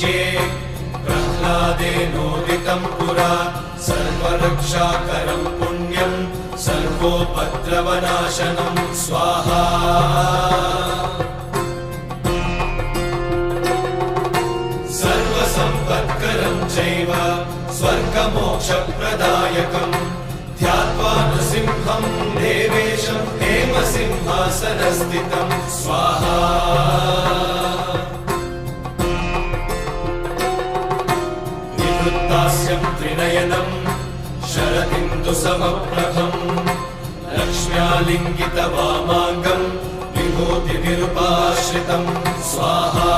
मध्ये प्रह्लादेनोदितं पुरा सर्वरक्षाकरं पुण्यं सर्वोपद्रवनाशनं स्वाहा सर्वसम्पत्करं चैव स्वर्गमोक्षप्रदायकं ध्यात्वा नृसिंहं देवेशं हेमसिंहासनस्थितं स्वाहा निवृत्तास्यं त्रिनयनं शरदिन्दुसमप्रभं लक्ष्म्यालिङ्गितवामाङ्गं विभूतिनिरुपाश्रितं स्वाहा